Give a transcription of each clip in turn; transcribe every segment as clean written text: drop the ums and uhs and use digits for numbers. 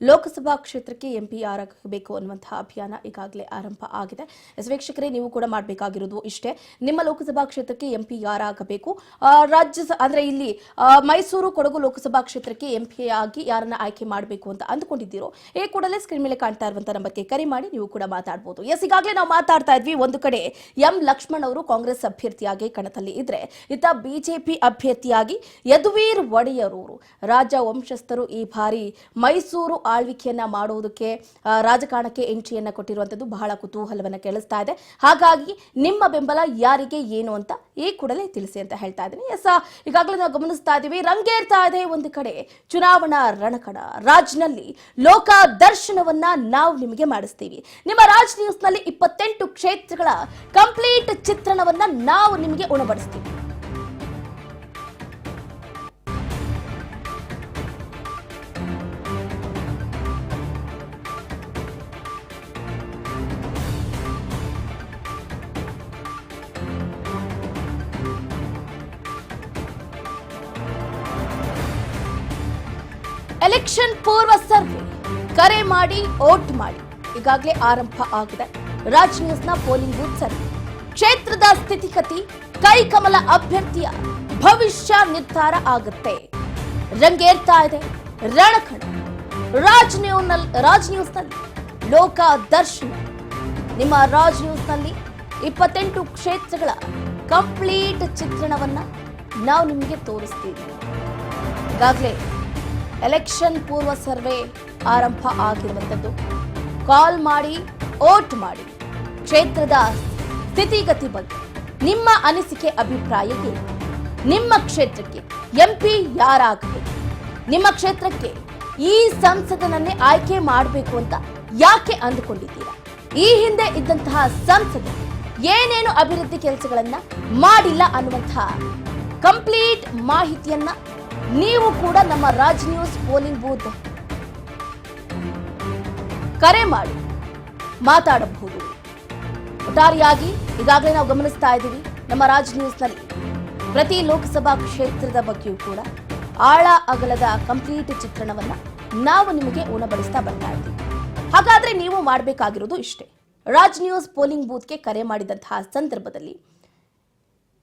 ಲೋಕಸಭಾ ಕ್ಷೇತ್ರಕ್ಕೆ ಎಂಪಿ ಯಾರಾಗಬೇಕು ಅನ್ನುವಂತಹ ಅಭಿಯಾನ ಈಗಾಗಲೇ ಆರಂಭ ಆಗಿದೆ. ವೀಕ್ಷಕರೇ, ನೀವು ಕೂಡ ಮಾಡಬೇಕಾಗಿರೋದು ಇಷ್ಟೇ. ನಿಮ್ಮ ಲೋಕಸಭಾ ಕ್ಷೇತ್ರಕ್ಕೆ ಎಂಪಿ ಯಾರಾಗಬೇಕು, ಅಂದ್ರೆ ಇಲ್ಲಿ ಮೈಸೂರು ಕೊಡಗು ಲೋಕಸಭಾ ಕ್ಷೇತ್ರಕ್ಕೆ ಎಂಪಿ ಆಗಿ ಯಾರನ್ನ ಆಯ್ಕೆ ಮಾಡಬೇಕು ಅಂತ ಅಂದುಕೊಂಡಿದ್ದೀರೋ ಈ ಕೂಡಲೇ ಸ್ಕ್ರೀನ್ ಮೇಲೆ ಕಾಣ್ತಾ ಇರುವಂತಹ ನಂಬರ್ಗೆ ಕರೆ ಮಾಡಿ ನೀವು ಕೂಡ ಮಾತಾಡಬಹುದು. ಈಗಾಗಲೇ ನಾವು ಮಾತಾಡ್ತಾ ಇದ್ವಿ, ಒಂದು ಕಡೆ ಎಂ ಲಕ್ಷ್ಮಣ್ ಅವರು ಕಾಂಗ್ರೆಸ್ ಅಭ್ಯರ್ಥಿಯಾಗಿ ಕಣದಲ್ಲಿ ಇದ್ರೆ, ಇತ್ತ ಬಿಜೆಪಿ ಅಭ್ಯರ್ಥಿಯಾಗಿ ಯದುವೀರ್ ಒಡೆಯರ್ ಅವರು ರಾಜ ವಂಶಸ್ಥರು ಈ ಬಾರಿ ಮೈಸೂರು ಆಳ್ವಿಕೆಯನ್ನ ಮಾಡುವುದಕ್ಕೆ ರಾಜಕಾರಣಕ್ಕೆ ಎಂಟ್ರಿಯನ್ನ ಕೊಟ್ಟಿರುವಂತದ್ದು ಬಹಳ ಕುತೂಹಲವನ್ನ ಕೆಳಿಸ್ತಾ ಇದೆ. ಹಾಗಾಗಿ ನಿಮ್ಮ ಬೆಂಬಲ ಯಾರಿಗೆ ಏನು ಅಂತ ಈ ಕೂಡಲೇ ತಿಳಿಸಿ ಅಂತ ಹೇಳ್ತಾ ಇದ್ದೀನಿ. ಈಗಾಗಲೇ ನಾವು ಗಮನಿಸ್ತಾ ಇದ್ದೀವಿ, ರಂಗೇರ್ತಾ ಇದೆ ಒಂದು ಕಡೆ ಚುನಾವಣಾ ರಣಕಣ. ರಾಜ್ನಲ್ಲಿ ಲೋಕ ದರ್ಶನವನ್ನ ನಾವು ನಿಮಗೆ ಮಾಡಿಸ್ತೀವಿ. ನಿಮ್ಮ ರಾಜ್ ನ್ಯೂಸ್ ನಲ್ಲಿ 28 ಕ್ಷೇತ್ರಗಳ ಕಂಪ್ಲೀಟ್ ಚಿತ್ರಣವನ್ನ ನಾವು ನಿಮಗೆ ಉಣಬಡಿಸ್ತೀವಿ. ಎಲೆಕ್ಷನ್ ಪೂರ್ವ ಸರ್ವೆ, ಕರೆ ಮಾಡಿ ವೋಟ್ ಮಾಡಿ ಈಗಾಗಲೇ ಆರಂಭ ಆಗಿದೆ. ರಾಜ್ ನ್ಯೂಸ್ನ ಪೋಲಿಂಗ್ ಬೂತ್ ಸರ್ವೆ, ಕ್ಷೇತ್ರದ ಸ್ಥಿತಿಗತಿ, ಕೈಕಮಲ ಅಭ್ಯರ್ಥಿಯ ಭವಿಷ್ಯ ನಿರ್ಧಾರ ಆಗುತ್ತೆ. ರಂಗೇರ್ತಾ ಇದೆ ರಣಕಣ. ರಾಜ್ ನ್ಯೂಸ್ನಲ್ಲಿ ಲೋಕ ದರ್ಶನ. ನಿಮ್ಮ ರಾಜ್ ನ್ಯೂಸ್ನಲ್ಲಿ 28 ಕ್ಷೇತ್ರಗಳ ಕಂಪ್ಲೀಟ್ ಚಿತ್ರಣವನ್ನ ನಾವು ನಿಮಗೆ ತೋರಿಸ್ತೀವಿ. ಈಗಾಗಲೇ ಎಲೆಕ್ಷನ್ ಪೂರ್ವ ಸರ್ವೆ ಆರಂಭ ಆಗಿರುವಂಥದ್ದು. ಕಾಲ್ ಮಾಡಿ ವೋಟ್ ಮಾಡಿ. ಕ್ಷೇತ್ರದ ಸ್ಥಿತಿಗತಿ ಬಗ್ಗೆ ನಿಮ್ಮ ಅನಿಸಿಕೆ ಅಭಿಪ್ರಾಯ ಏನು? ನಿಮ್ಮ ಕ್ಷೇತ್ರಕ್ಕೆ ಎಂಪಿ ಯಾರಾಗಬೇಕು? ನಿಮ್ಮ ಕ್ಷೇತ್ರಕ್ಕೆ ಈ ಸಂಸದನನ್ನೇ ಆಯ್ಕೆ ಮಾಡಬೇಕು ಅಂತ ಯಾಕೆ ಅಂದುಕೊಂಡಿದ್ದೀರಾ? ಈ ಹಿಂದೆ ಇದ್ದಂತಹ ಸಂಸದರು ಏನೇನು ಅಭಿವೃದ್ಧಿ ಕೆಲಸಗಳನ್ನ ಮಾಡಿಲ್ಲ ಅನ್ನುವಂತಹ ಕಂಪ್ಲೀಟ್ ಮಾಹಿತಿಯನ್ನ ನೀವು ಕೂಡ ನಮ್ಮ ರಾಜ್ ನ್ಯೂಸ್ ಪೋಲಿಂಗ್ ಬೂತ್ ಕರೆ ಮಾಡಿ ಮಾತಾಡಬಹುದು. ಒಟ್ಟಾರೆಯಾಗಿ ಈಗಾಗಲೇ ನಾವು ಗಮನಿಸ್ತಾ ಇದ್ದೀವಿ, ನಮ್ಮ ರಾಜ್ ನ್ಯೂಸ್ನಲ್ಲಿ ಪ್ರತಿ ಲೋಕಸಭಾ ಕ್ಷೇತ್ರದ ಬಗ್ಗೆಯೂ ಕೂಡ ಆಳ ಅಗಲದ ಕಂಪ್ಲೀಟ್ ಚಿತ್ರಣವನ್ನ ನಾವು ನಿಮಗೆ ಉಣಬಡಿಸ್ತಾ ಬರ್ತಾ ಇದ್ದೀವಿ. ಹಾಗಾದ್ರೆ ನೀವು ಮಾಡಬೇಕಾಗಿರೋದು ಇಷ್ಟೇ. ರಾಜ್ ನ್ಯೂಸ್ ಪೋಲಿಂಗ್ ಬೂತ್ಗೆ ಕರೆ ಮಾಡಿದಂತಹ ಸಂದರ್ಭದಲ್ಲಿ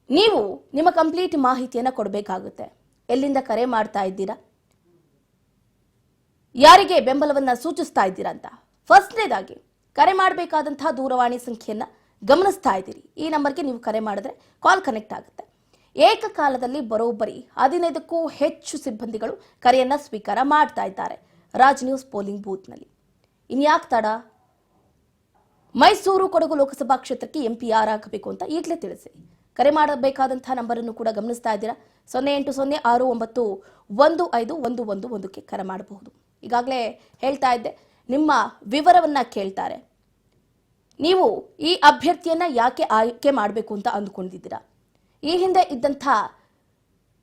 ನೀವು ನಿಮ್ಮ ಕಂಪ್ಲೀಟ್ ಮಾಹಿತಿಯನ್ನ ಕೊಡಬೇಕಾಗುತ್ತೆ. ಎಲ್ಲಿಂದ ಕರೆ ಮಾಡ್ತಾ ಇದ್ದೀರಾ, ಯಾರಿಗೆ ಬೆಂಬಲವನ್ನ ಸೂಚಿಸ್ತಾ ಇದ್ದೀರಾ ಅಂತ. ಫಸ್ಟ್ನೇದಾಗಿ ಕರೆ ಮಾಡಬೇಕಾದಂತಹ ದೂರವಾಣಿ ಸಂಖ್ಯೆಯನ್ನ ಗಮನಿಸ್ತಾ ಇದ್ದೀರಿ. ಈ ನಂಬರ್ಗೆ ನೀವು ಕರೆ ಮಾಡಿದ್ರೆ ಕಾಲ್ ಕನೆಕ್ಟ್ ಆಗುತ್ತೆ. ಏಕಕಾಲದಲ್ಲಿ ಬರೋಬ್ಬರಿ 15ಕ್ಕೂ ಹೆಚ್ಚು ಸಿಬ್ಬಂದಿಗಳು ಕರೆಯನ್ನ ಸ್ವೀಕಾರ ಮಾಡ್ತಾ ಇದ್ದಾರೆ ರಾಜ್ ನ್ಯೂಸ್ ಪೋಲಿಂಗ್ ಬೂತ್ನಲ್ಲಿ. ಇನ್ಯಾಕ್ ತಡ? ಮೈಸೂರು ಕೊಡಗು ಲೋಕಸಭಾ ಕ್ಷೇತ್ರಕ್ಕೆ ಎಂಪಿ ಯಾರಾಗಬೇಕು ಅಂತ ಈಗಲೇ ತಿಳಿಸಿ. ಕರೆ ಮಾಡಬೇಕಾದಂತಹ ನಂಬರ್ ಅನ್ನು ಕೂಡ ಗಮನಿಸ್ತಾ ಇದ್ದೀರಾ. 0806915111ಕ್ಕೆ ಕರೆ ಮಾಡಬಹುದು. ಈಗಾಗಲೇ ಹೇಳ್ತಾ ಇದ್ದೆ, ನಿಮ್ಮ ವಿವರವನ್ನ ಕೇಳ್ತಾರೆ. ನೀವು ಈ ಅಭ್ಯರ್ಥಿಯನ್ನ ಯಾಕೆ ಆಯ್ಕೆ ಮಾಡಬೇಕು ಅಂತ ಅಂದುಕೊಂಡಿದ್ದೀರಾ? ಈ ಹಿಂದೆ ಇದ್ದಂಥ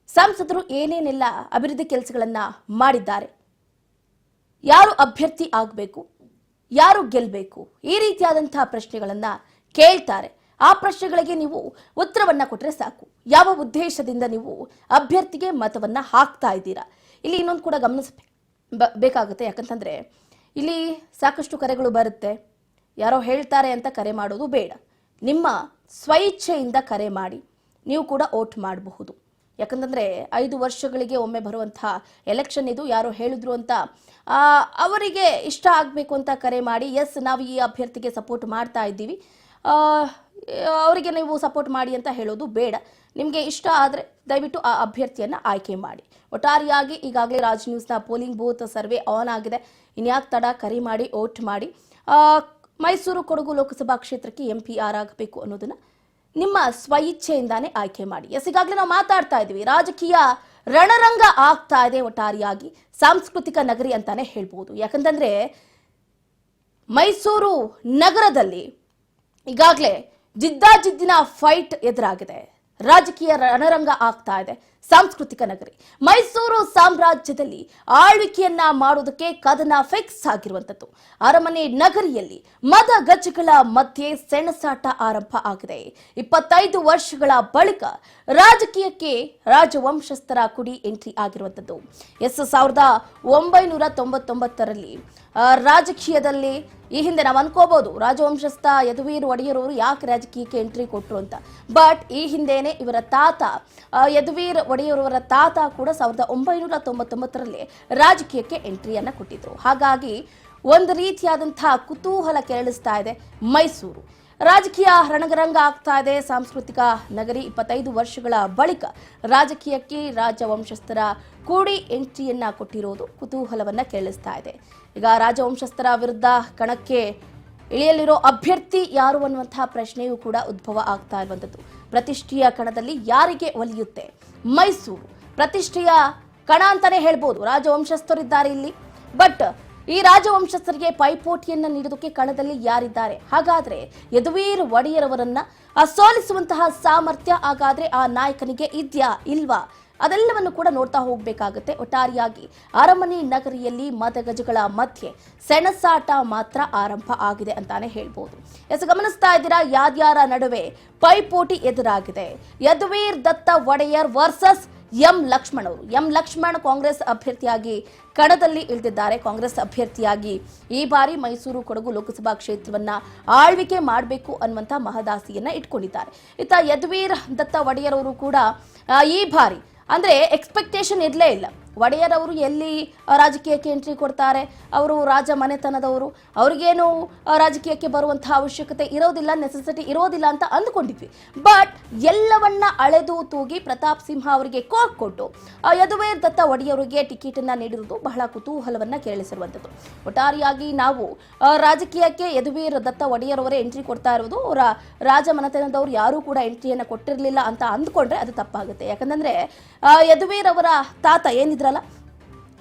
ಸಂಸದರು ಏನೇನೆಲ್ಲ ಅಭಿವೃದ್ಧಿ ಕೆಲಸಗಳನ್ನ ಮಾಡಿದ್ದಾರೆ? ಯಾರು ಅಭ್ಯರ್ಥಿ ಆಗಬೇಕು, ಯಾರು ಗೆಲ್ಲಬೇಕು, ಈ ರೀತಿಯಾದಂತಹ ಪ್ರಶ್ನೆಗಳನ್ನ ಕೇಳ್ತಾರೆ. ಆ ಪ್ರಶ್ನೆಗಳಿಗೆ ನೀವು ಉತ್ತರವನ್ನ ಕೊಟ್ಟರೆ ಸಾಕು. ಯಾವ ಉದ್ದೇಶದಿಂದ ನೀವು ಅಭ್ಯರ್ಥಿಗೆ ಮತವನ್ನ ಹಾಕ್ತಾ ಇದ್ದೀರಾ? ಇಲ್ಲಿ ಇನ್ನೊಂದು ಕೂಡ ಗಮನಿಸಬೇಕಾಗುತ್ತೆ. ಯಾಕಂತಂದ್ರೆ ಇಲ್ಲಿ ಸಾಕಷ್ಟು ಕರೆಗಳು ಬರುತ್ತೆ. ಯಾರೋ ಹೇಳ್ತಾರೆ ಅಂತ ಕರೆ ಮಾಡೋದು ಬೇಡ. ನಿಮ್ಮ ಸ್ವಇಚ್ಛೆಯಿಂದ ಕರೆ ಮಾಡಿ ನೀವು ಕೂಡ ವೋಟ್ ಮಾಡಬಹುದು. ಯಾಕಂತಂದ್ರೆ 5 ವರ್ಷಗಳಿಗೆ ಒಮ್ಮೆ ಬರುವಂತಹ ಎಲೆಕ್ಷನ್ ಇದು. ಯಾರೋ ಹೇಳಿದ್ರು ಅಂತ ಅವರಿಗೆ ಇಷ್ಟ ಆಗಬೇಕು ಅಂತ ಕರೆ ಮಾಡಿ ಎಸ್ ನಾವು ಈ ಅಭ್ಯರ್ಥಿಗೆ ಸಪೋರ್ಟ್ ಮಾಡ್ತಾ ಇದ್ದೀವಿ, ಅವರಿಗೆ ನೀವು ಸಪೋರ್ಟ್ ಮಾಡಿ ಅಂತ ಹೇಳೋದು ಬೇಡ. ನಿಮಗೆ ಇಷ್ಟ ಆದರೆ ದಯವಿಟ್ಟು ಆ ಅಭ್ಯರ್ಥಿಯನ್ನ ಆಯ್ಕೆ ಮಾಡಿ. ಒಟ್ಟಾರೆಯಾಗಿ ಈಗಾಗಲೇ ರಾಜ್ ನ್ಯೂಸ್ನ ಪೋಲಿಂಗ್ ಬೂತ್ ಸರ್ವೆ ಆನ್ ಆಗಿದೆ. ಇನ್ಯಾಕ್ ತಡ? ಕರೆ ಮಾಡಿ ವೋಟ್ ಮಾಡಿ. ಮೈಸೂರು ಕೊಡಗು ಲೋಕಸಭಾ ಕ್ಷೇತ್ರಕ್ಕೆ ಎಂಪಿ ಯಾರಾಗಬೇಕು ಅನ್ನೋದನ್ನ ನಿಮ್ಮ ಸ್ವಇಚ್ಛೆಯಿಂದಾನೇ ಆಯ್ಕೆ ಮಾಡಿ. ಈಗಾಗಲೇ ನಾವು ಮಾತಾಡ್ತಾ ಇದ್ದೀವಿ, ರಾಜಕೀಯ ರಣರಂಗ ಆಗ್ತಾ ಇದೆ. ಒಟ್ಟಾರೆಯಾಗಿ ಸಾಂಸ್ಕೃತಿಕ ನಗರಿ ಅಂತಾನೆ ಹೇಳ್ಬೋದು. ಯಾಕಂತಂದ್ರೆ ಮೈಸೂರು ನಗರದಲ್ಲಿ ಈಗಾಗಲೇ ಜಿದ್ದಾಜಿದ್ದಿನ ಫೈಟ್ ಎದುರಾಗಿದೆ. ರಾಜಕೀಯ ರಣರಂಗ ಆಗ್ತಾ ಇದೆ. ಸಾಂಸ್ಕೃತಿಕ ನಗರಿ ಮೈಸೂರು ಸಾಮ್ರಾಜ್ಯದಲ್ಲಿ ಆಳ್ವಿಕೆಯನ್ನ ಮಾಡೋದಕ್ಕೆ ಕದನ ಫಿಕ್ಸ್ ಆಗಿರುವಂತದ್ದು. ಅರಮನೆ ನಗರಿಯಲ್ಲಿ ಮದ ಗಜಗಳ ಮಧ್ಯೆ ಸೆಣಸಾಟ ಆರಂಭ ಆಗಿದೆ. 25 ವರ್ಷಗಳ ಬಳಿಕ ರಾಜಕೀಯಕ್ಕೆ ರಾಜವಂಶಸ್ಥರ ಕುಡಿ ಎಂಟ್ರಿ ಆಗಿರುವಂತದ್ದು. 1999ರಲ್ಲಿ ರಾಜಕೀಯದಲ್ಲಿ ಈ ಹಿಂದೆ ನಾವು ಅನ್ಕೋಬಹುದು ರಾಜವಂಶಸ್ಥ ಯದುವೀರ್ ಒಡೆಯರ್ ಅವರು ಯಾಕೆ ರಾಜಕೀಯಕ್ಕೆ ಎಂಟ್ರಿ ಕೊಟ್ಟರು ಅಂತ. ಬಟ್ ಈ ಹಿಂದೆನೆ ಇವರ ತಾತ ಯದುವೀರ್ ಒಡೆಯರ್ ಅವರ ತಾತ ಕೂಡ 1999ರಲ್ಲಿ ರಾಜಕೀಯಕ್ಕೆ ಎಂಟ್ರಿಯನ್ನ ಕೊಟ್ಟಿದ್ರು. ಹಾಗಾಗಿ ಒಂದು ರೀತಿಯಾದಂತಹ ಕುತೂಹಲ ಕೆರಳಿಸ್ತಾ ಇದೆ ಮೈಸೂರು. ರಾಜಕೀಯ ರಣಗರಂಗ ಆಗ್ತಾ ಇದೆ. ಸಾಂಸ್ಕೃತಿಕ ನಗರಿ 25 ವರ್ಷಗಳ ಬಳಿಕ ರಾಜಕೀಯಕ್ಕೆ ರಾಜವಂಶಸ್ಥರ ಕೂಡಿ ಎಂಟ್ರಿಯನ್ನ ಕೊಟ್ಟಿರೋದು ಕುತೂಹಲವನ್ನ ಕೆರಳಿಸ್ತಾ ಇದೆ. ಈಗ ರಾಜವಂಶಸ್ಥರ ವಿರುದ್ಧ ಕಣಕ್ಕೆ ಇಳಿಯಲಿರೋ ಅಭ್ಯರ್ಥಿ ಯಾರು ಅನ್ನುವಂತಹ ಪ್ರಶ್ನೆಯೂ ಕೂಡ ಉದ್ಭವ ಆಗ್ತಾ ಇರುವಂತದ್ದು. ಪ್ರತಿಷ್ಠೆಯ ಕಣದಲ್ಲಿ ಯಾರಿಗೆ ಒಲಿಯುತ್ತೆ ಮೈಸೂರು? ಪ್ರತಿಷ್ಠೆಯ ಕಣ ಅಂತಾನೆ ಹೇಳ್ಬೋದು. ರಾಜವಂಶಸ್ಥರಿದ್ದಾರೆ ಇಲ್ಲಿ, ಬಟ್ ಈ ರಾಜವಂಶಸ್ಥರಿಗೆ ಪೈಪೋಟಿಯನ್ನ ನೀಡೋದಕ್ಕೆ ಕಣದಲ್ಲಿ ಯಾರಿದ್ದಾರೆ? ಹಾಗಾದ್ರೆ ಯದುವೀರ್ ಒಡೆಯರ್ ಅವರನ್ನ ಸೋಲಿಸುವಂತಹ ಸಾಮರ್ಥ್ಯ ಹಾಗಾದ್ರೆ ಆ ನಾಯಕನಿಗೆ ಇದ್ಯಾ ಇಲ್ವಾ? ಅದೆಲ್ಲವನ್ನು ಕೂಡ ನೋಡ್ತಾ ಹೋಗ್ಬೇಕಾಗುತ್ತೆ. ಒಟ್ಟಾರೆಯಾಗಿ ಅರಮನೆ ನಗರಿಯಲ್ಲಿ ಮದಗಜಗಳ ಮಧ್ಯೆ ಸೆಣಸಾಟ ಮಾತ್ರ ಆರಂಭ ಆಗಿದೆ ಅಂತಾನೆ ಹೇಳ್ಬೋದು. ಗಮನಿಸ್ತಾ ಇದ್ದೀರಾ ಯಾರ್ಯಾರ ನಡುವೆ ಪೈಪೋಟಿ ಎದುರಾಗಿದೆ. ಯದುವೀರ್ ದತ್ತ ಒಡೆಯರ್ ವರ್ಸಸ್ ಎಂ ಲಕ್ಷ್ಮಣ್ ಅವರು. ಎಂ ಲಕ್ಷ್ಮಣ್ ಕಾಂಗ್ರೆಸ್ ಅಭ್ಯರ್ಥಿಯಾಗಿ ಕಣದಲ್ಲಿ ಇಳಿದಿದ್ದಾರೆ. ಕಾಂಗ್ರೆಸ್ ಅಭ್ಯರ್ಥಿಯಾಗಿ ಈ ಬಾರಿ ಮೈಸೂರು ಕೊಡಗು ಲೋಕಸಭಾ ಕ್ಷೇತ್ರವನ್ನ ಆಳ್ವಿಕೆ ಮಾಡಬೇಕು ಅನ್ನುವಂತ ಮಹದಾಸಿಯನ್ನ ಇಟ್ಕೊಂಡಿದ್ದಾರೆ. ಇತ್ತ ಯದುವೀರ್ ದತ್ತ ಒಡೆಯರ್ ಅವರು ಕೂಡ ಈ ಬಾರಿ ಅಂದ್ರೆ ಎಕ್ಸ್ಪೆಕ್ಟೇಷನ್ ಇರಲೇ ಇಲ್ಲ. ಒಡೆಯರ್ ಅವರು ಎಲ್ಲಿ ರಾಜಕೀಯಕ್ಕೆ ಎಂಟ್ರಿ ಕೊಡ್ತಾರೆ, ಅವರು ರಾಜ ಮನೆತನದವರು, ಅವ್ರಿಗೇನು ರಾಜಕೀಯಕ್ಕೆ ಬರುವಂತಹ ಅವಶ್ಯಕತೆ ಇರೋದಿಲ್ಲ, ನೆಸೆಸಿಟಿ ಇರೋದಿಲ್ಲ ಅಂತ ಅಂದ್ಕೊಂಡಿದ್ವಿ. ಬಟ್ ಎಲ್ಲವನ್ನ ಅಳೆದು ತೂಗಿ ಪ್ರತಾಪ್ ಸಿಂಹ ಅವರಿಗೆ ಕೋಕ್ ಕೊಟ್ಟು ಯದುವೀರ್ ದತ್ತ ಒಡೆಯರಿಗೆ ಟಿಕೆಟ್ ಅನ್ನ ನೀಡಿರುವುದು ಬಹಳ ಕುತೂಹಲವನ್ನ ಕೇಳಿಸಿರುವಂತದ್ದು. ಒಟ್ಟಾರೆಯಾಗಿ ನಾವು ರಾಜಕೀಯಕ್ಕೆ ಯದುವೀರ್ ದತ್ತ ಒಡೆಯರ್ ಅವರೇ ಎಂಟ್ರಿ ಕೊಡ್ತಾ ಇರುವುದು, ಅವರ ರಾಜ ಮನೆತನದವರು ಯಾರೂ ಕೂಡ ಎಂಟ್ರಿಯನ್ನ ಕೊಟ್ಟಿರಲಿಲ್ಲ ಅಂತ ಅಂದ್ಕೊಂಡ್ರೆ ಅದು ತಪ್ಪಾಗುತ್ತೆ. ಯಾಕಂದ್ರೆ ಯದುವೀರ್ ಅವರ ತಾತ ಏನಿದ್ರಲ್ಲ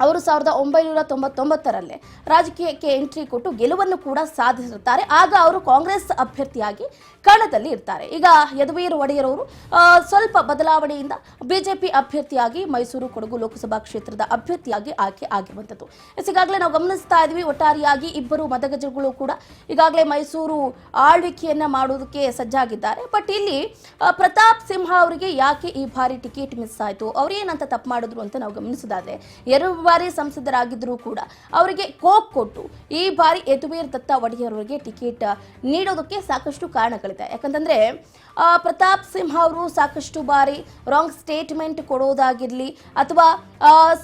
ಅವರು 1999ರಲ್ಲೇ ರಾಜಕೀಯಕ್ಕೆ ಎಂಟ್ರಿ ಕೊಟ್ಟು ಗೆಲುವನ್ನು ಕೂಡ ಸಾಧಿಸಿರುತ್ತಾರೆ. ಆಗ ಅವರು ಕಾಂಗ್ರೆಸ್ ಅಭ್ಯರ್ಥಿಯಾಗಿ ಕಣದಲ್ಲಿ ಇರ್ತಾರೆ. ಈಗ ಯದುವೀರ್ ಒಡೆಯರ್ ಅವರು ಸ್ವಲ್ಪ ಬದಲಾವಣೆಯಿಂದ ಬಿಜೆಪಿ ಅಭ್ಯರ್ಥಿಯಾಗಿ ಮೈಸೂರು ಕೊಡಗು ಲೋಕಸಭಾ ಕ್ಷೇತ್ರದ ಅಭ್ಯರ್ಥಿಯಾಗಿ ಆಯ್ಕೆ ಆಗಿರುವಂಥದ್ದು. ಈಗಾಗಲೇ ನಾವು ಗಮನಿಸ್ತಾ ಇದ್ವಿ. ಒಟ್ಟಾರೆಯಾಗಿ ಇಬ್ಬರು ಮದಗಜಗಳು ಕೂಡ ಈಗಾಗಲೇ ಮೈಸೂರು ಆಳ್ವಿಕೆಯನ್ನ ಮಾಡೋದಕ್ಕೆ ಸಜ್ಜಾಗಿದ್ದಾರೆ. ಬಟ್ ಇಲ್ಲಿ ಪ್ರತಾಪ್ ಸಿಂಹ ಅವರಿಗೆ ಯಾಕೆ ಈ ಬಾರಿ ಟಿಕೆಟ್ ಮಿಸ್ ಆಯಿತು, ಅವ್ರೇನಂತ ತಪ್ಪು ಮಾಡಿದ್ರು ಅಂತ ನಾವು ಗಮನಿಸೋದಾದ್ರೆ 2 ಬಾರಿ ಸಂಸದರಾಗಿದ್ದರೂ ಕೂಡ ಅವರಿಗೆ ಕೋಕ್ ಕೊಟ್ಟು ಈ ಬಾರಿ ಯದುವೀರ್ ದತ್ತ ಒಡೆಯರ್ ಅವರಿಗೆ ಟಿಕೆಟ್ ನೀಡೋದಕ್ಕೆ ಸಾಕಷ್ಟು ಕಾರಣಗಳಿದೆ. ಯಾಕಂತಂದ್ರೆ ಪ್ರತಾಪ್ ಸಿಂಹ ಅವರು ಸಾಕಷ್ಟು ಬಾರಿ ರಾಂಗ್ ಸ್ಟೇಟ್ಮೆಂಟ್ ಕೊಡೋದಾಗಿರ್ಲಿ ಅಥವಾ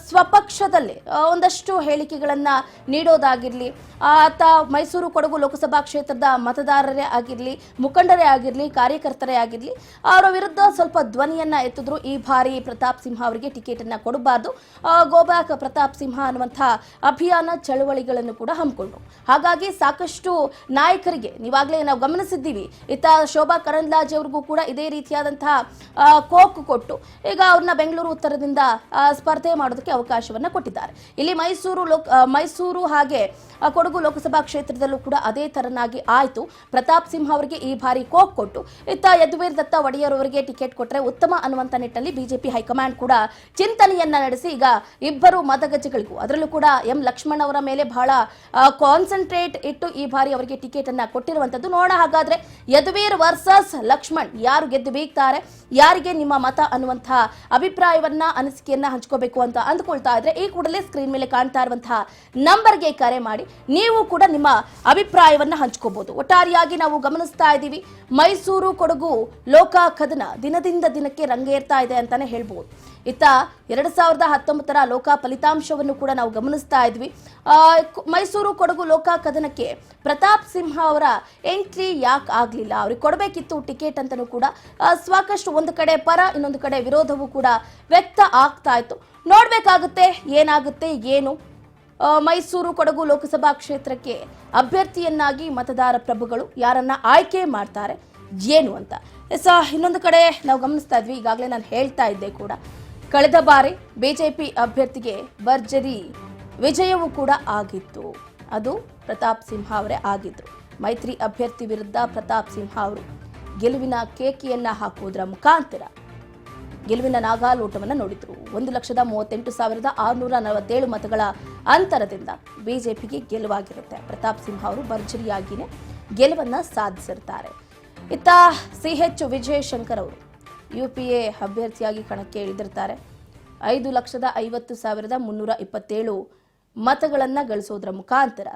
ಸ್ವಪಕ್ಷದಲ್ಲಿ ಒಂದಷ್ಟು ಹೇಳಿಕೆಗಳನ್ನ ನೀಡೋದಾಗಿರ್ಲಿ, ಆತ ಮೈಸೂರು ಕೊಡಗು ಲೋಕಸಭಾ ಕ್ಷೇತ್ರದ ಮತದಾರರೇ ಆಗಿರ್ಲಿ, ಮುಖಂಡರೇ ಆಗಿರ್ಲಿ, ಕಾರ್ಯಕರ್ತರೇ ಆಗಿರ್ಲಿ, ಅವರ ವಿರುದ್ಧ ಸ್ವಲ್ಪ ಧ್ವನಿಯನ್ನ ಎತ್ತಿದ್ರು. ಈ ಬಾರಿ ಪ್ರತಾಪ್ ಸಿಂಹ ಅವರಿಗೆ ಟಿಕೆಟ್ ಅನ್ನ ಕೊಡಬಾರ್ದು, ಗೋಬ್ಯಾಕ್ ಪ್ರತಾಪ್ ಸಿಂಹ ಅನ್ನುವಂತಹ ಅಭಿಯಾನ ಚಳವಳಿಗಳನ್ನು ಕೂಡ ಹಮ್ಮಿಕೊಂಡ್ರು. ಹಾಗಾಗಿ ಸಾಕಷ್ಟು ನಾಯಕರಿಗೆ ನೀವಾಗಲೇ ನಾವು ಗಮನಿಸಿದ್ದೀವಿ. ಇತ್ತ ಶೋಭಾ ಕರಂದ್ಲಾಜೆ ಅವ್ರಿಗೂ ಕೂಡ ಇದೇ ರೀತಿಯಾದಂತಹ ಕೋಕ್ ಕೊಟ್ಟು ಈಗ ಅವ್ರನ್ನ ಬೆಂಗಳೂರು ಉತ್ತರದಿಂದ ಸ್ಪರ್ಧೆ ಮಾಡೋದಕ್ಕೆ ಅವಕಾಶವನ್ನ ಕೊಟ್ಟಿದ್ದಾರೆ. ಇಲ್ಲಿ ಮೈಸೂರು ಹಾಗೆ ಕೊಡಗು ಲೋಕಸಭಾ ಕ್ಷೇತ್ರದಲ್ಲೂ ಕೂಡ ಅದೇ ತರನಾಗಿ ಆಯ್ತು. ಪ್ರತಾಪ್ ಸಿಂಹ ಅವರಿಗೆ ಈ ಬಾರಿ ಕೋಕ್ ಕೊಟ್ಟು ಇತ್ತ ಯದುವೀರ್ ದತ್ತ ಒಡೆಯರ್ ಅವರಿಗೆ ಟಿಕೆಟ್ ಕೊಟ್ಟರೆ ಉತ್ತಮ ಅನ್ನುವಂತ ನಿಟ್ಟಿನಲ್ಲಿ ಬಿಜೆಪಿ ಹೈಕಮಾಂಡ್ ಕೂಡ ಚಿಂತನೆಯನ್ನ ನಡೆಸಿ ಈಗ ಇಬ್ಬರು ಮತಗಜೆಗಳಿಗೂ ಅದರಲ್ಲೂ ಕೂಡ ಎಂ ಲಕ್ಷ್ಮಣ್ ಅವರ ಮೇಲೆ ಬಹಳ ಕಾನ್ಸಂಟ್ರೇಟ್ ಇಟ್ಟು ಈ ಬಾರಿ ಅವರಿಗೆ ಟಿಕೆಟ್ ಅನ್ನ ಕೊಟ್ಟಿರುವಂತದ್ದು. ನೋಡೋಣ ಹಾಗಾದ್ರೆ ಯದುವೀರ್ ವರ್ಸಸ್ ಲಕ್ಷ್ಮಣ್ ಯಾರು ಗೆದ್ದು ಬೀಗ್ತಾರೆ, ಯಾರಿಗೆ ನಿಮ್ಮ ಮತ ಅನ್ನುವಂತಹ ಅಭಿಪ್ರಾಯವನ್ನ ಅನಿಸಿಕೆಯನ್ನ ಹಂಚ್ಕೋಬೇಕು ಅಂತ ಅಂದ್ಕೊಳ್ತಾ ಇದ್ರೆ ಈ ಕೂಡಲೇ ಸ್ಕ್ರೀನ್ ಮೇಲೆ ಕಾಣ್ತಾ ಇರುವಂತಹ ನಂಬರ್ಗೆ ಕರೆ ಮಾಡಿ ನೀವು ಕೂಡ ನಿಮ್ಮ ಅಭಿಪ್ರಾಯವನ್ನ ಹಂಚ್ಕೋಬಹುದು. ಒಟ್ಟಾರೆಯಾಗಿ ನಾವು ಗಮನಿಸ್ತಾ ಇದ್ದೀವಿ ಮೈಸೂರು ಕೊಡಗು ಲೋಕ ಕದನ ದಿನದಿಂದ ದಿನಕ್ಕೆ ರಂಗೇರ್ತಾ ಇದೆ ಅಂತಾನೆ ಹೇಳ್ಬಹುದು. ಇತ್ತ 2019ರ ಲೋಕ ಫಲಿತಾಂಶವನ್ನು ಕೂಡ ನಾವು ಗಮನಿಸ್ತಾ ಇದ್ವಿ. ಮೈಸೂರು ಕೊಡಗು ಲೋಕ ಕದನಕ್ಕೆ ಪ್ರತಾಪ್ ಸಿಂಹ ಅವರ ಎಂಟ್ರಿ ಯಾಕೆ ಆಗ್ಲಿಲ್ಲ, ಅವ್ರಿಗೆ ಕೊಡಬೇಕಿತ್ತು ಟಿಕೆಟ್ ಅಂತಲೂ ಕೂಡ ಸಾಕಷ್ಟು ಒಂದು ಕಡೆ ಪರ ಇನ್ನೊಂದು ಕಡೆ ವಿರೋಧವೂ ಕೂಡ ವ್ಯಕ್ತ ಆಗ್ತಾ ಇತ್ತು. ನೋಡ್ಬೇಕಾಗುತ್ತೆ ಏನಾಗುತ್ತೆ ಏನು. ಮೈಸೂರು ಕೊಡಗು ಲೋಕಸಭಾ ಕ್ಷೇತ್ರಕ್ಕೆ ಅಭ್ಯರ್ಥಿಯನ್ನಾಗಿ ಮತದಾರ ಪ್ರಭುಗಳು ಯಾರನ್ನ ಆಯ್ಕೆ ಮಾಡ್ತಾರೆ ಏನು ಅಂತ. ಇನ್ನೊಂದು ಕಡೆ ನಾವು ಗಮನಿಸ್ತಾ ಇದ್ವಿ, ಈಗಾಗಲೇ ನಾನು ಹೇಳ್ತಾ ಇದ್ದೆ ಕೂಡ, ಕಳೆದ ಬಾರಿ ಬಿಜೆಪಿ ಅಭ್ಯರ್ಥಿಗೆ ಭರ್ಜರಿ ವಿಜಯವೂ ಕೂಡ ಆಗಿತ್ತು. ಅದು ಪ್ರತಾಪ್ ಸಿಂಹ ಅವರೇ ಆಗಿದ್ರು. ಮೈತ್ರಿ ಅಭ್ಯರ್ಥಿ ವಿರುದ್ಧ ಪ್ರತಾಪ್ ಸಿಂಹ ಅವರು ಗೆಲುವಿನ ಕೇಕೆಯನ್ನ ಹಾಕುವುದರ ಮುಖಾಂತರ ಗೆಲುವಿನ ನಾಗಾಲೋಟವನ್ನು ನೋಡಿದ್ರು. 1,38,647 ಮತಗಳ ಅಂತರದಿಂದ ಬಿಜೆಪಿಗೆ ಗೆಲುವಾಗಿರುತ್ತೆ. ಪ್ರತಾಪ್ ಸಿಂಹ ಅವರು ಭರ್ಜರಿಯಾಗಿಯೇ ಗೆಲುವನ್ನ ಸಾಧಿಸಿರ್ತಾರೆ. ಇತ್ತ ಸಿಎಚ್ ವಿಜಯಶಂಕರ್ ಅವರು ಯುಪಿಎ ಅಭ್ಯರ್ಥಿಯಾಗಿ ಕಣಕ್ಕೆ ಇಳಿದಿರ್ತಾರೆ. 5,50,327 ಮತಗಳನ್ನ ಗಳಿಸೋದ್ರ ಮುಖಾಂತರ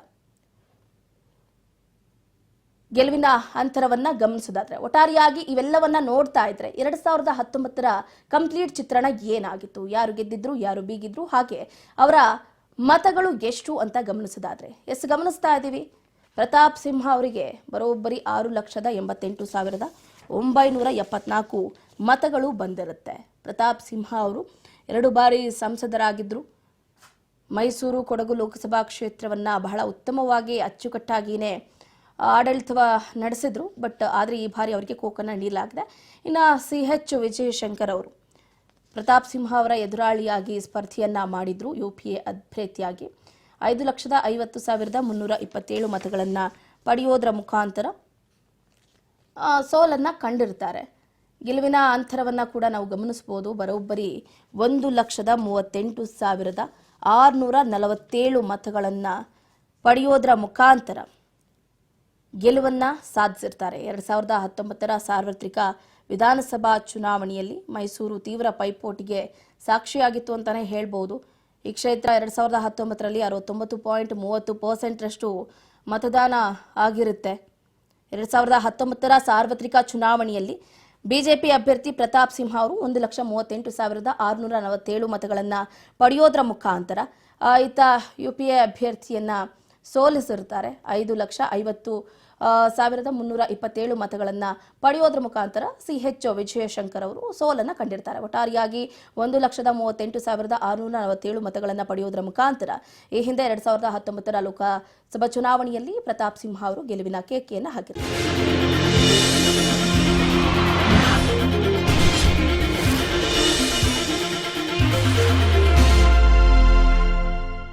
ಗೆಲುವಿನ ಅಂತರವನ್ನ ಗಮನಿಸೋದಾದ್ರೆ ಒಟ್ಟಾರೆಯಾಗಿ ಇವೆಲ್ಲವನ್ನ ನೋಡ್ತಾ ಇದ್ರೆ 2019ರ ಕಂಪ್ಲೀಟ್ ಚಿತ್ರಣ ಏನಾಗಿತ್ತು, ಯಾರು ಗೆದ್ದಿದ್ರು, ಯಾರು ಬೀಗಿದ್ರು, ಹಾಗೆ ಅವರ ಮತಗಳು ಎಷ್ಟು ಅಂತ ಗಮನಿಸೋದಾದ್ರೆ ಗಮನಿಸ್ತಾ ಇದ್ದೀವಿ. ಪ್ರತಾಪ್ ಸಿಂಹ ಅವರಿಗೆ ಬರೋಬ್ಬರಿ 6,88,974 ಮತಗಳು ಬಂದಿರುತ್ತೆ. ಪ್ರತಾಪ್ ಸಿಂಹ ಅವರು 2 ಬಾರಿ ಸಂಸದರಾಗಿದ್ರು. ಮೈಸೂರು ಕೊಡಗು ಲೋಕಸಭಾ ಕ್ಷೇತ್ರವನ್ನ ಬಹಳ ಉತ್ತಮವಾಗಿ ಅಚ್ಚುಕಟ್ಟಾಗಿಯೇ ಆಡಳಿತ ನಡೆಸಿದ್ರು. ಆದರೆ ಈ ಬಾರಿ ಅವರಿಗೆ ಕೋಕನ್ನ ನೀಡಲಾಗಿದೆ. ಇನ್ನು ಸಿಎಚ್ ವಿಜಯಶಂಕರ್ ಅವರು ಪ್ರತಾಪ್ ಸಿಂಹ ಅವರ ಎದುರಾಳಿಯಾಗಿ ಸ್ಪರ್ಧೆಯನ್ನ ಮಾಡಿದ್ರು. ಯುಪಿಎ ಅಭ್ಯರ್ಥಿಯಾಗಿ 5,50,327 ಮತಗಳನ್ನ ಪಡೆಯೋದ್ರ ಮುಖಾಂತರ ಸೋಲನ್ನ ಕಂಡಿರ್ತಾರೆ. ಗೆಲುವಿನ ಅಂತರವನ್ನ ಕೂಡ ನಾವು ಗಮನಿಸಬಹುದು. ಬರೋಬ್ಬರಿ 1,38,647 ಮತಗಳನ್ನ ಪಡೆಯೋದ್ರ ಮುಖಾಂತರ ಗೆಲುವನ್ನ ಸಾಧಿಸಿರ್ತಾರೆ. 2019ರ ಸಾರ್ವತ್ರಿಕ ವಿಧಾನಸಭಾ ಚುನಾವಣೆಯಲ್ಲಿ ಮೈಸೂರು ತೀವ್ರ ಪೈಪೋಟಿಗೆ ಸಾಕ್ಷಿಯಾಗಿತ್ತು ಅಂತಾನೆ ಹೇಳ್ಬೋದು. ಈ ಕ್ಷೇತ್ರ 2019ರಲ್ಲಿ 69.30% ಮತದಾನ ಆಗಿರುತ್ತೆ. 2019ರ ಸಾರ್ವತ್ರಿಕ ಚುನಾವಣೆಯಲ್ಲಿ ಬಿಜೆಪಿ ಅಭ್ಯರ್ಥಿ ಪ್ರತಾಪ್ ಸಿಂಹ ಅವರು 1,38,647 ಮತಗಳನ್ನ ಪಡೆಯೋದ್ರ ಮುಖಾಂತರ ಈತ ಯುಪಿಎ ಅಭ್ಯರ್ಥಿಯನ್ನ ಸೋಲಿಸಿರ್ತಾರೆ. 5,50,327 ಮತಗಳನ್ನ ಪಡೆಯೋದ್ರ ಮುಖಾಂತರ ಸಿಎಚ್ ವಿಜಯಶಂಕರ್ ಅವರು ಸೋಲನ್ನ ಕಂಡಿರ್ತಾರೆ. ಒಟ್ಟಾರೆಯಾಗಿ 1,38,647 ಮತಗಳನ್ನ ಪಡೆಯೋದ್ರ ಮುಖಾಂತರ ಈ ಹಿಂದೆ 2019ರ ಲೋಕಸಭಾ ಚುನಾವಣೆಯಲ್ಲಿ ಪ್ರತಾಪ್ ಸಿಂಹ ಅವರು ಗೆಲುವಿನ ಕೇಕೆಯನ್ನು ಹಾಕಿದ್ದಾರೆ.